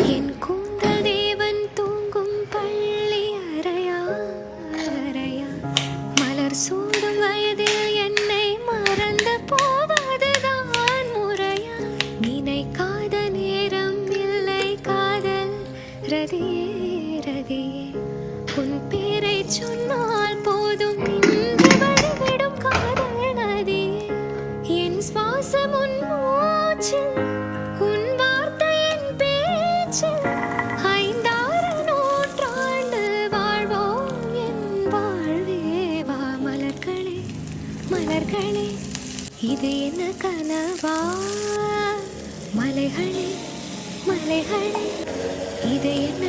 என் கூந்தல் தேவன் தூங்கும் பள்ளி அறையா அறையா மலர் சூடும் வயதில் என்னை மறந்து போவதுதான் முறையா நினைக்காத நேரம் இல்லை காதல் ரதியே ரதியே உன் பேரை சொன்னால் போதும் நின்று வழிவிடும் காதல் நதியே என் சுவாசம் உன் மூச்சில் உன் வார்த்தையின் பேச்சில் ஐந்தாறு நூற்றாண்டு வாழ்வோம் என் வாழ்வேவா மலர்களே மலர்களே இது என்ன கனவா மலைகளே மலைகளே இது என்ன